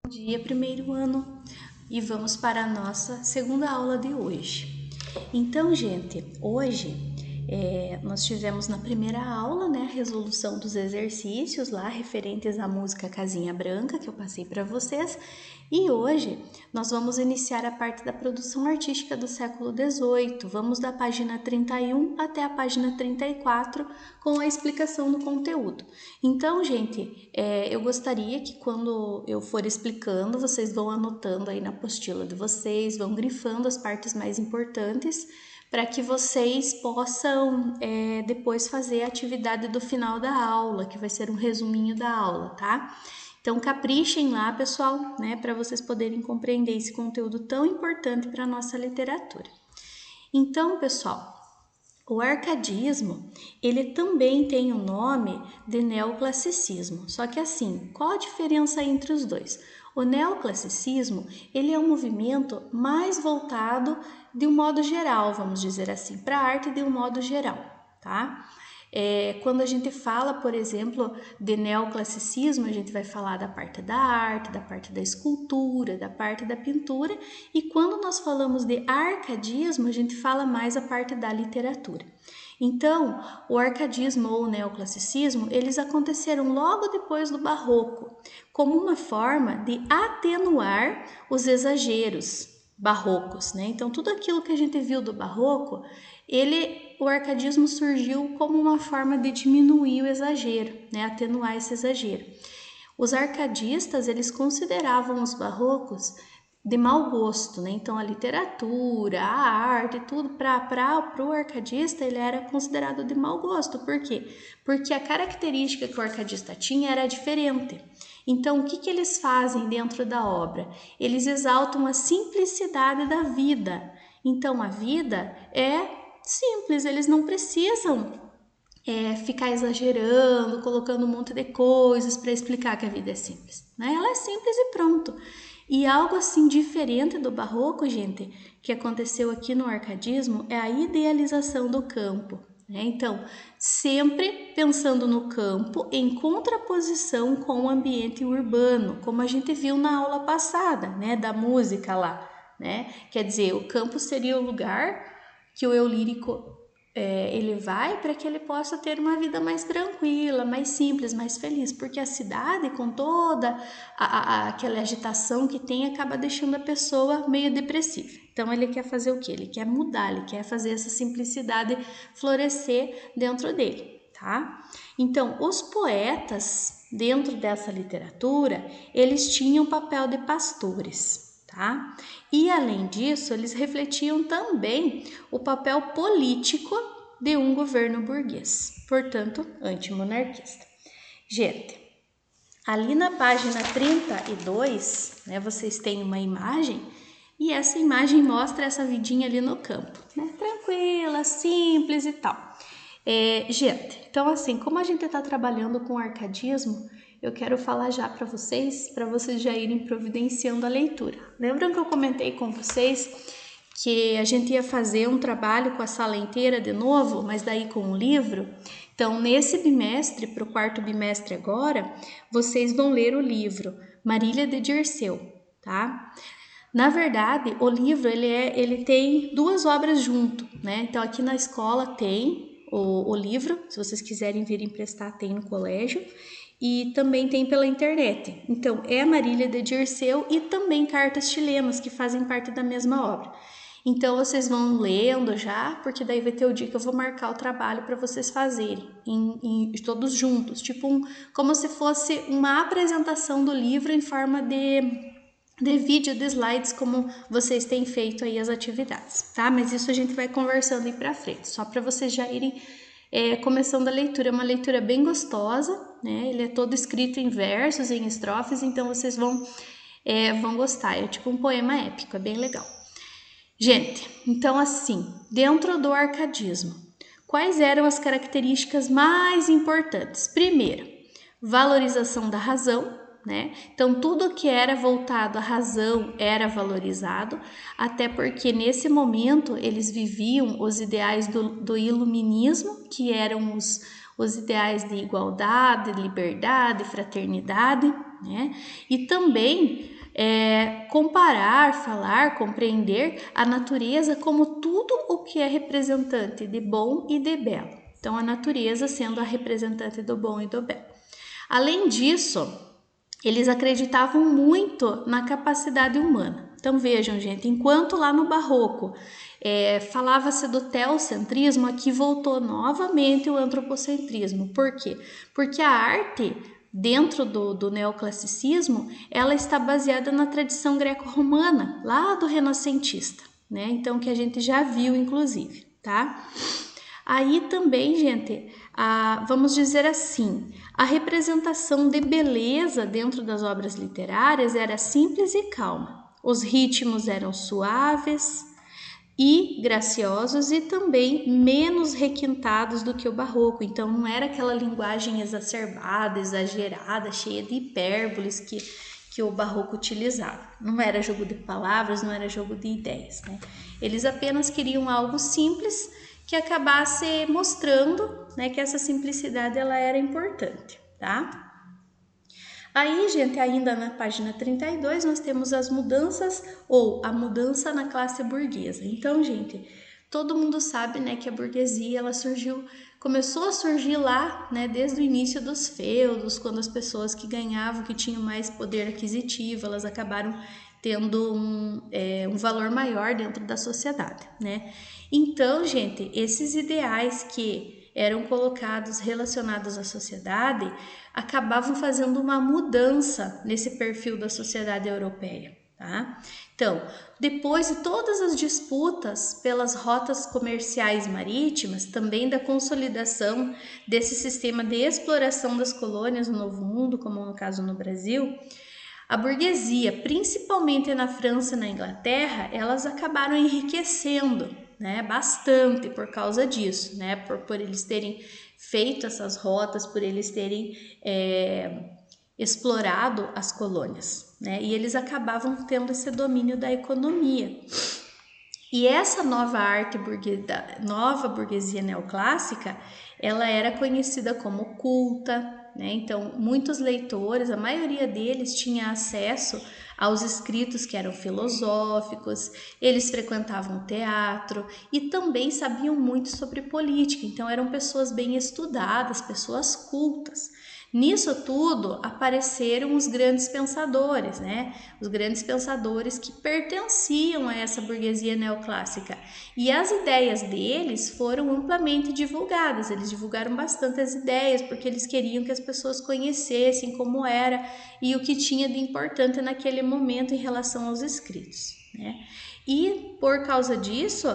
Bom dia, primeiro ano, e vamos para a nossa segunda aula de hoje. Então, gente, hoje nós tivemos na primeira aula, né, a resolução dos exercícios lá referentes à música Casinha Branca, que eu passei para vocês, e hoje nós vamos iniciar a parte da produção artística do século XVIII. Vamos da página 31 até a página 34 com a explicação do conteúdo. Então, gente, eu gostaria que quando eu for explicando, vocês vão anotando aí na apostila de vocês, vão grifando as partes mais importantes, para que vocês possam depois fazer a atividade do final da aula, que vai ser um resuminho da aula, tá? Então, caprichem lá, pessoal, né, para vocês poderem compreender esse conteúdo tão importante para a nossa literatura. Então, pessoal, o arcadismo, ele também tem o nome de neoclassicismo, só que assim, qual a diferença entre os dois? O neoclassicismo, ele é um movimento mais voltado de um modo geral, vamos dizer assim, para a arte de um modo geral, tá? Quando a gente fala, por exemplo, de neoclassicismo, a gente vai falar da parte da arte, da parte da escultura, da parte da pintura, e quando nós falamos de arcadismo, a gente fala mais a parte da literatura. Então, o arcadismo ou o neoclassicismo, eles aconteceram logo depois do barroco, como uma forma de atenuar os exageros barrocos, né? Então, tudo aquilo que a gente viu do barroco, o arcadismo surgiu como uma forma de diminuir o exagero, né? Atenuar esse exagero. Os arcadistas, eles consideravam os barrocos de mau gosto, né? Então a literatura, a arte, tudo para o arcadista ele era considerado de mau gosto. Por quê? Porque a característica que o arcadista tinha era diferente. Então o que eles fazem dentro da obra? Eles exaltam a simplicidade da vida. Então a vida é simples, eles não precisam ficar exagerando, colocando um monte de coisas para explicar que a vida é simples, né? Ela é simples e pronto. E algo assim diferente do barroco, gente, que aconteceu aqui no arcadismo é a idealização do campo, né? Então, sempre pensando no campo em contraposição com o ambiente urbano, como a gente viu na aula passada, né, da música lá, né? Quer dizer, o campo seria o lugar que o eu lírico ele vai para que ele possa ter uma vida mais tranquila, mais simples, mais feliz, porque a cidade, com toda aquela agitação que tem, acaba deixando a pessoa meio depressiva. Então ele quer fazer o quê? Ele quer mudar, ele quer fazer essa simplicidade florescer dentro dele, tá? Então, os poetas, dentro dessa literatura, eles tinham papel de pastores. Tá? E além disso, eles refletiam também o papel político de um governo burguês, portanto, antimonarquista. Gente, ali na página 32, né, vocês têm uma imagem e essa imagem mostra essa vidinha ali no campo, né? Tranquila, simples e tal. Gente, então assim, como a gente está trabalhando com arcadismo, eu quero falar já para vocês já irem providenciando a leitura. Lembram que eu comentei com vocês que a gente ia fazer um trabalho com a sala inteira de novo, mas daí com um livro? Então, nesse bimestre, para o quarto bimestre agora, vocês vão ler o livro Marília de Dirceu, tá? Na verdade, o livro ele tem duas obras junto, né? Então, aqui na escola tem o livro, se vocês quiserem vir emprestar, tem no colégio, e também tem pela internet. Então, é Marília de Dirceu e também Cartas Chilenas, que fazem parte da mesma obra. Então, vocês vão lendo já, porque daí vai ter o dia que eu vou marcar o trabalho para vocês fazerem, todos juntos, tipo como se fosse uma apresentação do livro em forma de vídeo, de slides, como vocês têm feito aí as atividades, tá? Mas isso a gente vai conversando aí pra frente, só para vocês já irem começando a leitura. É uma leitura bem gostosa, né? Ele é todo escrito em versos, em estrofes, então vocês vão gostar. É tipo um poema épico, é bem legal. Gente, então assim, dentro do arcadismo, quais eram as características mais importantes? Primeiro, valorização da razão, né? Então, tudo que era voltado à razão era valorizado, até porque nesse momento eles viviam os ideais do iluminismo, que eram os ideais de igualdade, liberdade, fraternidade. né? E também comparar, falar, compreender a natureza como tudo o que é representante de bom e de belo. Então, a natureza sendo a representante do bom e do belo. Além disso, eles acreditavam muito na capacidade humana. Então, vejam, gente, enquanto lá no Barroco falava-se do teocentrismo, aqui voltou novamente o antropocentrismo. Por quê? Porque a arte, dentro do neoclassicismo, ela está baseada na tradição greco-romana, lá do renascentista, né? Então, que a gente já viu, inclusive, tá? Aí também, gente, vamos dizer assim, a representação de beleza dentro das obras literárias era simples e calma. Os ritmos eram suaves e graciosos e também menos requintados do que o barroco. Então não era aquela linguagem exacerbada, exagerada, cheia de hipérboles que o barroco utilizava. Não era jogo de palavras, não era jogo de ideias, né? Eles apenas queriam algo simples que acabasse mostrando, né, que essa simplicidade ela era importante, tá? Aí, gente, ainda na página 32, nós temos as mudanças ou a mudança na classe burguesa. Então, gente, todo mundo sabe, né, que a burguesia ela começou a surgir lá, né, desde o início dos feudos, quando as pessoas que ganhavam, que tinham mais poder aquisitivo, elas acabaram tendo um valor maior dentro da sociedade, né? Então, gente, esses ideais que eram colocados relacionados à sociedade acabavam fazendo uma mudança nesse perfil da sociedade europeia, tá? Então, depois de todas as disputas pelas rotas comerciais marítimas, também da consolidação desse sistema de exploração das colônias no Novo Mundo, como no caso no Brasil, a burguesia, principalmente na França e na Inglaterra, elas acabaram enriquecendo, né, bastante por causa disso, né, por eles terem feito essas rotas, por eles terem explorado as colônias, né, e eles acabavam tendo esse domínio da economia. E essa nova burguesia neoclássica, ela era conhecida como culta, né? Então, muitos leitores, a maioria deles tinha acesso aos escritos que eram filosóficos, eles frequentavam teatro e também sabiam muito sobre política. Então, eram pessoas bem estudadas, pessoas cultas. Nisso tudo apareceram os grandes pensadores, né? Os grandes pensadores que pertenciam a essa burguesia neoclássica. E as ideias deles foram amplamente divulgadas. Eles divulgaram bastante as ideias porque eles queriam que as pessoas conhecessem como era e o que tinha de importante naquele momento em relação aos escritos, né? E por causa disso,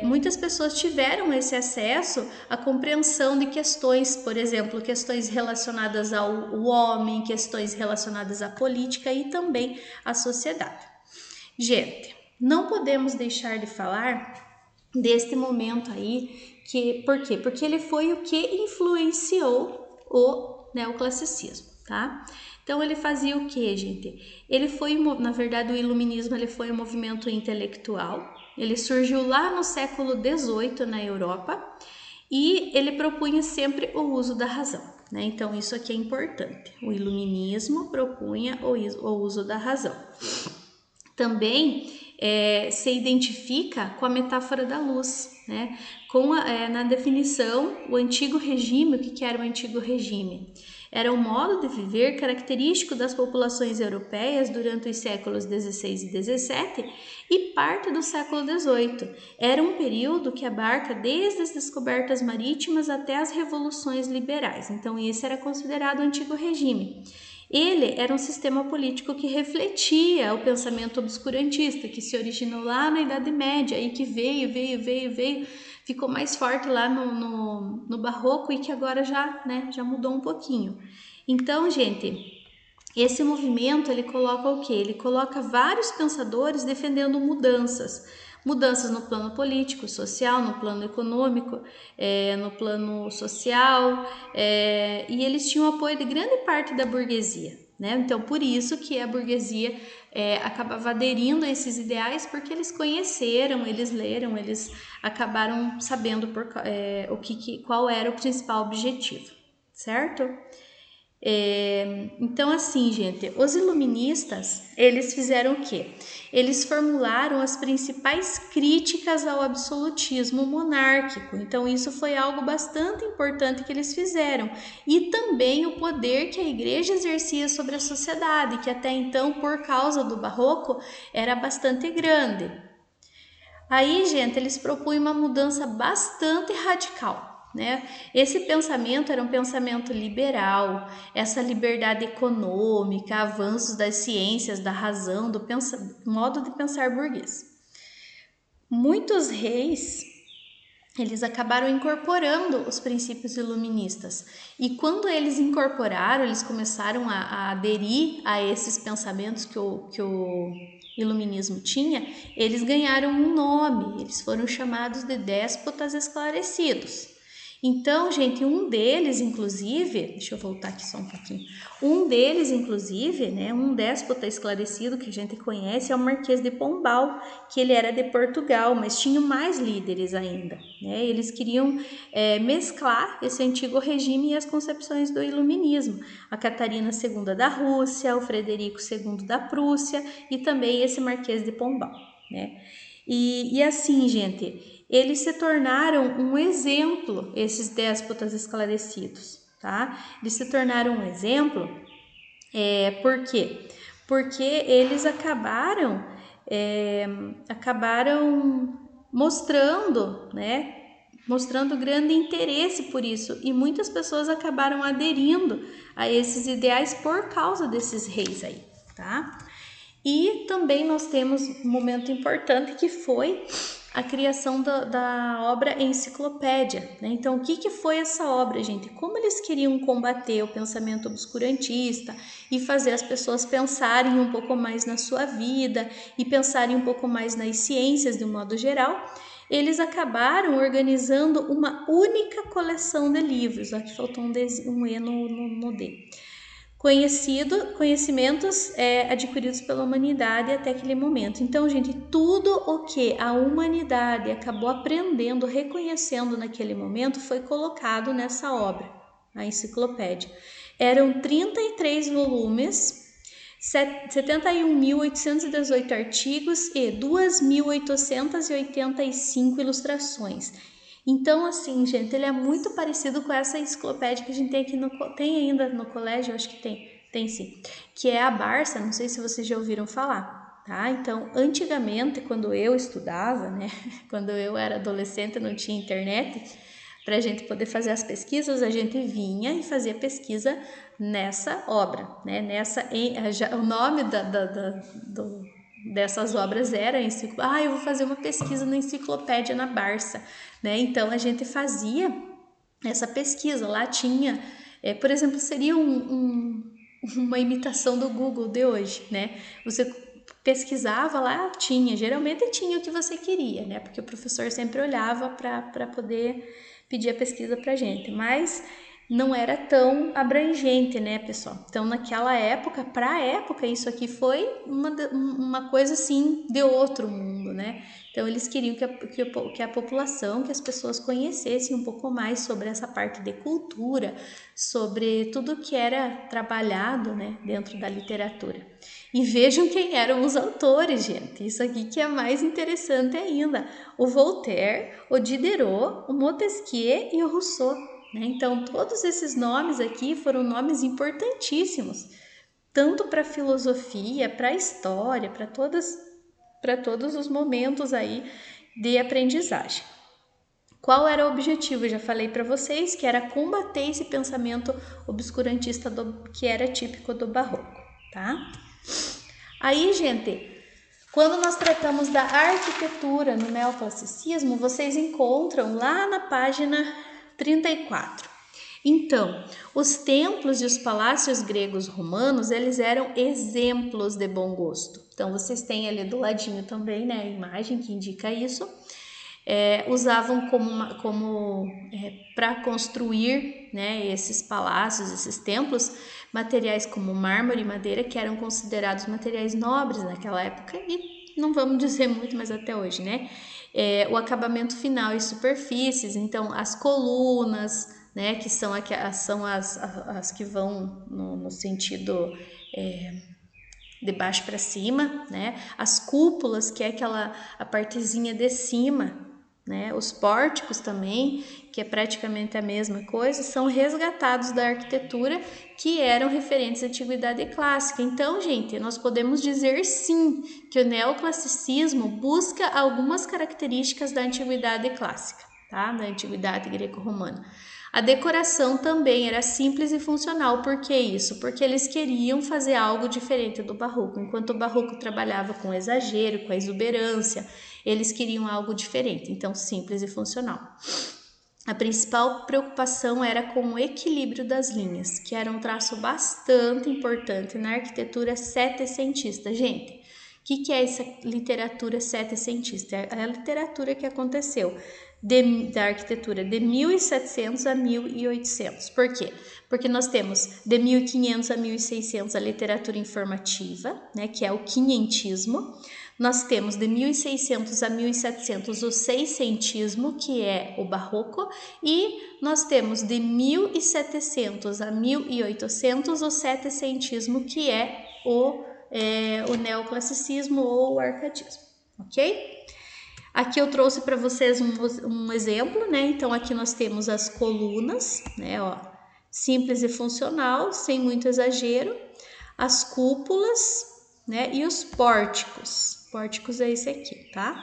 muitas pessoas tiveram esse acesso à compreensão de questões, por exemplo, questões relacionadas ao homem, questões relacionadas à política e também à sociedade. Gente, não podemos deixar de falar deste momento aí, por quê? Porque ele foi o que influenciou o neoclassicismo, tá? Então ele fazia o que, gente? Ele foi, na verdade, o iluminismo ele foi um movimento intelectual. Ele surgiu lá no século XVIII na Europa e ele propunha sempre o uso da razão, né? Então isso aqui é importante. O iluminismo propunha o uso da razão. Também se identifica com a metáfora da luz, né? Na definição, o antigo regime, o que era o antigo regime? Era um modo de viver característico das populações europeias durante os séculos XVI e XVII e parte do século XVIII. Era um período que abarca desde as descobertas marítimas até as revoluções liberais. Então, esse era considerado o antigo regime. Ele era um sistema político que refletia o pensamento obscurantista, que se originou lá na Idade Média e que veio, ficou mais forte lá no Barroco e que agora já mudou um pouquinho. Então, gente, esse movimento ele coloca o quê? Ele coloca vários pensadores defendendo mudanças no plano político, social, no plano econômico, no plano social, e eles tinham apoio de grande parte da burguesia, né? Então, por isso que a burguesia acabava aderindo a esses ideais, porque eles conheceram, eles leram, eles acabaram sabendo qual era o principal objetivo, certo? Então, assim, gente, os iluministas, eles fizeram o quê? Eles formularam as principais críticas ao absolutismo monárquico. Então, isso foi algo bastante importante que eles fizeram. E também o poder que a igreja exercia sobre a sociedade, que até então, por causa do barroco, era bastante grande. Aí, gente, eles propunham uma mudança bastante radical. Né? Esse pensamento era um pensamento liberal, essa liberdade econômica, avanços das ciências, da razão, do modo de pensar burguês. Muitos reis, eles acabaram incorporando os princípios iluministas. E quando eles incorporaram, eles começaram a aderir a esses pensamentos que o iluminismo tinha, eles ganharam um nome, eles foram chamados de déspotas esclarecidos. Então, gente, um deles, inclusive, deixa eu voltar aqui só um pouquinho, um deles, inclusive, né, um déspota esclarecido que a gente conhece é o Marquês de Pombal, que ele era de Portugal, mas tinham mais líderes ainda, né, eles queriam mesclar esse antigo regime e as concepções do iluminismo, a Catarina II da Rússia, o Frederico II da Prússia e também esse Marquês de Pombal, né, e assim, gente, eles se tornaram um exemplo, esses déspotas esclarecidos, tá? Eles se tornaram um exemplo, por quê? Porque eles acabaram mostrando, né? Mostrando grande interesse por isso, e muitas pessoas acabaram aderindo a esses ideais por causa desses reis aí, tá? E também nós temos um momento importante que foi a criação da obra Enciclopédia, né? Então, o que foi essa obra, gente? Como eles queriam combater o pensamento obscurantista e fazer as pessoas pensarem um pouco mais na sua vida e pensarem um pouco mais nas ciências de um modo geral, eles acabaram organizando uma única coleção de livros. Aqui faltou um E no D. Conhecimentos adquiridos pela humanidade até aquele momento. Então, gente, tudo o que a humanidade acabou aprendendo, reconhecendo naquele momento, foi colocado nessa obra, a enciclopédia. Eram 33 volumes, 71.818 artigos e 2.885 ilustrações. Então, assim, gente, ele é muito parecido com essa enciclopédia que a gente tem aqui tem ainda no colégio, eu acho que tem sim, que é a Barça, não sei se vocês já ouviram falar, tá? Então, antigamente, quando eu estudava, né, quando eu era adolescente, não tinha internet, para a gente poder fazer as pesquisas, a gente vinha e fazia pesquisa nessa obra, né? O nome dessas obras era eu vou fazer uma pesquisa na enciclopédia na Barça, né? Então a gente fazia essa pesquisa, lá tinha, por exemplo, seria uma imitação do Google de hoje, né? Você pesquisava lá, geralmente tinha o que você queria, né? Porque o professor sempre olhava para poder pedir a pesquisa pra gente, mas não era tão abrangente, né, pessoal? Então, naquela época, para a época, isso aqui foi uma coisa assim de outro mundo, né? Então, eles queriam que a população, que as pessoas conhecessem um pouco mais sobre essa parte de cultura, sobre tudo que era trabalhado, né, dentro da literatura. E vejam quem eram os autores, gente. Isso aqui que é mais interessante ainda. O Voltaire, o Diderot, o Montesquieu e o Rousseau. Né? Então, todos esses nomes aqui foram nomes importantíssimos, tanto para a filosofia, para a história, para todos os momentos aí de aprendizagem. Qual era o objetivo? Eu já falei para vocês que era combater esse pensamento obscurantista que era típico do barroco, tá? Aí, gente, quando nós tratamos da arquitetura no neoclassicismo, vocês encontram lá na página 34. Então, os templos e os palácios gregos romanos, eles eram exemplos de bom gosto. Então, vocês têm ali do ladinho também, né, a imagem que indica isso. Usavam para construir, né, esses palácios, esses templos, materiais como mármore e madeira, que eram considerados materiais nobres naquela época e não vamos dizer muito, mas até hoje, né? O acabamento final e superfícies, então as colunas, né, que são as que vão no sentido de baixo para cima, né? As cúpulas, que é a partezinha de cima, né? Os pórticos também, que é praticamente a mesma coisa, são resgatados da arquitetura que eram referentes à antiguidade clássica. Então, gente, nós podemos dizer sim que o neoclassicismo busca algumas características da antiguidade clássica, tá? Da antiguidade greco-romana. A decoração também era simples e funcional. Por que isso? Porque eles queriam fazer algo diferente do barroco. Enquanto o barroco trabalhava com exagero, com a exuberância, eles queriam algo diferente. Então, simples e funcional. A principal preocupação era com o equilíbrio das linhas, que era um traço bastante importante na arquitetura setecentista. Gente, o que é essa literatura setecentista? É a literatura que aconteceu da arquitetura de 1700 a 1800. Por quê? Porque nós temos de 1500 a 1600 a literatura informativa, né, que é o quinhentismo. Nós temos de 1600 a 1700 o seiscentismo, que é o barroco, e nós temos de 1700 a 1800 o setecentismo, que é o neoclassicismo ou o arcadismo, ok? Aqui eu trouxe para vocês um exemplo, né? Então aqui nós temos as colunas, né? Ó, simples e funcional, sem muito exagero, as cúpulas, né? E os pórticos. Pórticos é esse aqui, tá?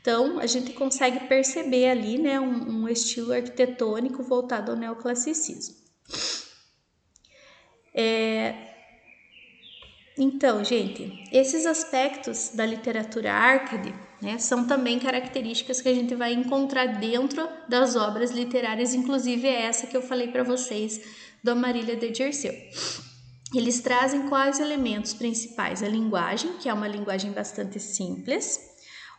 Então a gente consegue perceber ali, né? Um estilo arquitetônico voltado ao neoclassicismo. Então, gente, esses aspectos da literatura Arcade, né, são também características que a gente vai encontrar dentro das obras literárias, inclusive essa que eu falei para vocês do Amarília de Dirceu. Eles trazem quais elementos principais? A linguagem, que é uma linguagem bastante simples,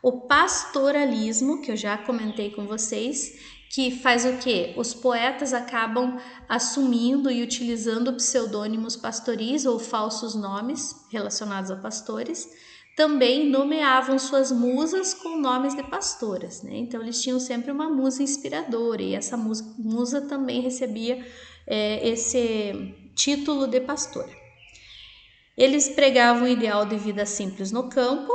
o pastoralismo, que eu já comentei com vocês, que faz o quê? Os poetas acabam assumindo e utilizando pseudônimos pastoris ou falsos nomes relacionados a pastores. Também nomeavam suas musas com nomes de pastoras, né? Então eles tinham sempre uma musa inspiradora e essa musa também recebia esse título de pastora. Eles pregavam o ideal de vida simples no campo,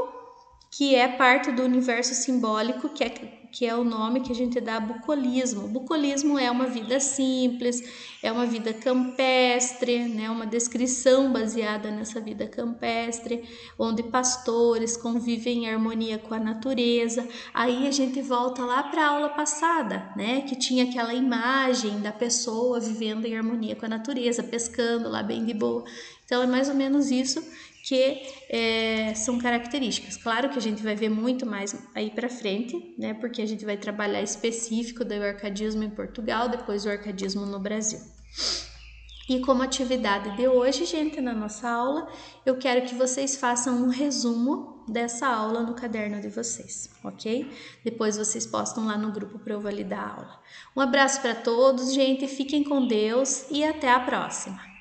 que é parte do universo simbólico, que é o nome que a gente dá a bucolismo. O bucolismo é uma vida simples, é uma vida campestre, né? Uma descrição baseada nessa vida campestre, onde pastores convivem em harmonia com a natureza. Aí a gente volta lá para a aula passada, né? Que tinha aquela imagem da pessoa vivendo em harmonia com a natureza, pescando lá bem de boa. Então é mais ou menos isso que são características. Claro que a gente vai ver muito mais aí para frente, né? Porque a gente vai trabalhar específico do arcadismo em Portugal, depois o arcadismo no Brasil. E como atividade de hoje, gente, na nossa aula, eu quero que vocês façam um resumo dessa aula no caderno de vocês, ok? Depois vocês postam lá no grupo para eu validar a aula. Um abraço para todos, gente, fiquem com Deus e até a próxima!